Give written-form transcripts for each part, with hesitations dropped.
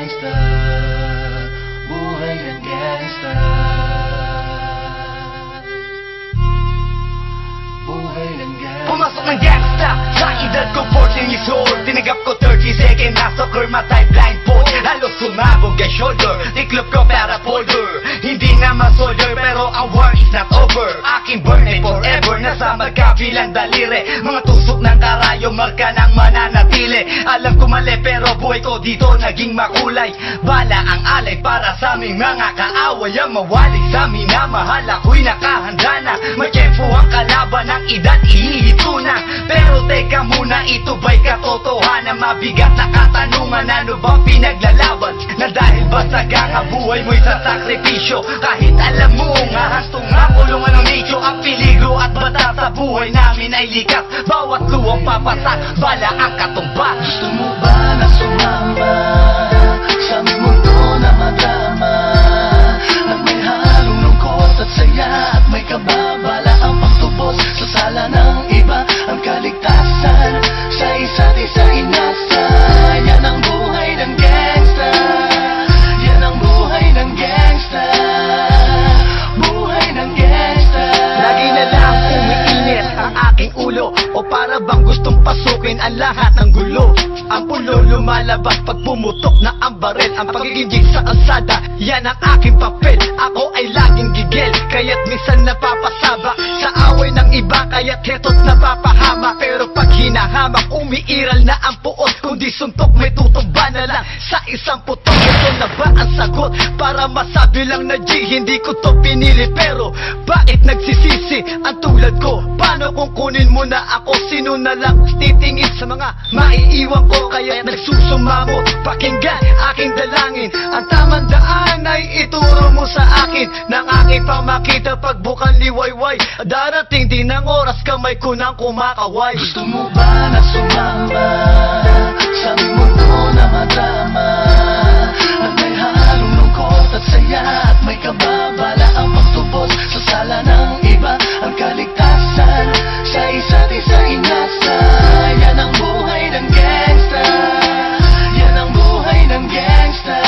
gangsta, buhay ng gangsta, buhay ng gangsta. Pumasok ng gangsta sa edad ko 14 years old. Tinagap ko 30 second na soccer, matay blindfold. Halos sumabog ang shoulder, tiklop ko para folder. Hindi nga masolder pero ang war is not over. Aking burn ay forever, nasa magkabilang daliri. Mga tusok ng karayo, marka ng mananatili. Alam ko mali pero buhay ko dito naging makulay. Bala ang alay para sa aming mga kaaway. Ang mawali sa amin na mahal ako'y nakahanda na. May tempo ang kalaban ng edad, ihihito na. Pero teka muna, ito ba'y katotohanan? Mabigat na katanungan, ano bang pinaglalaban? Na dahil ba sagang ang buhay mo'y sa sakripisyo? Kahit alam mo nga hastong nga kulungan ng nicho. Ang peligro at bata sa buhay namin ay likas. Bawat luwang papasak, bala ang katumba. Gusto mo ba na sumama sa aming mundo na madrama? At may halong lungkot at saya, at may kababala ang pagtubos sa sala ng iba. Ang kaligtasan sa isa't isa inasa. Yan ang buhay ng gangsta, yan ang buhay ng gangsta, buhay ng gangsta. Lagi na lang umiinit ang aking ulo, o para bang gustong pasukin ang lahat ng gulo. Ang pulo lumalabas pag pumutok na ang baril. Ang pagiging sa kalsada, yan ang aking papel. Ako ay laging gigil, kaya't minsan napapasaba sa away ng iba, kaya't heto't napapahama. Pero pag hinahamak, umiiral na ang puot. Kundi suntok, may tutumba na lang sa isang putok. Ito na ba ang sagot? Para masabi lang na G, hindi ko to pinili. Pero bakit nagsisisi ang tulad ko? Paano kung kunin mo na ako? Sino na lang titingin sa mga maiiwan ko? Kaya nagsusumamo, pakinggan aking dalangin. Ang tamang daan ay ituro mo sa akin, nang aking pamakita pagbukan liwayway. Darating din ang oras, kamay ko nang kumakaway. Gusto mo ba na sumama sa aming mundo na madrama? At may halong lungkot at saya, at may kababala ang pagtubos sa sala ng iba. Ang kaligtasan sa isa't isa inasa. Yan ang buhay ng gangsta, yan ang buhay ng gangsta,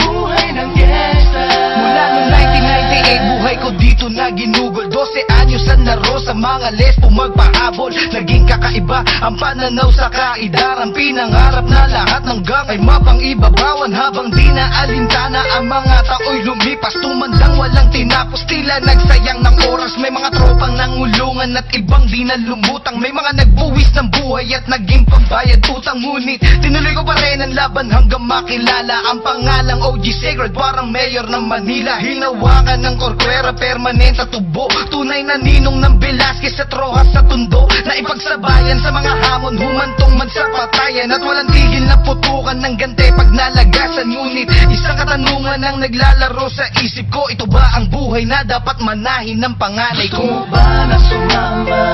buhay ng gangsta. Mula noong 1998, buhay ko dito na ginugol. 12 anyos ang naro sa mga lesbo magpahabol. Naging kakaiba ang pananaw sa kaidaran. Pinangarap na lahat ng gang ay mapang-ibabawan. Habang di na alintana ang mga tao'y lumipas, tumandang walang tinapos, tila nagsayang ng oras. May mga tropang nangulungan at ibang di na lumutang. May mga nagbuwis ng buhay at naging pambayad utang. Ngunit tinuloy ko pa rin ang laban hanggang makilala ang pangalang OG Sacred, parang mayor ng Manila. Hinawakan ng korkwera, permanent sa tubo. Tunay na ninong ng Velasquez at Rojas sa tundo, na ipagsabayan sa mga hamon, humantong man sa patayan. At walang tigil na putukan ng gante pag nalagasan. Ngunit isang katanungan ang naglalaro sa isip ko, ito ba ang buhay na dapat manahin ng panganay ko? Gusto mo ba na sumama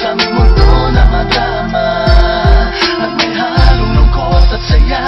sa aming mundo na madrama? At may halong lungkot at saya,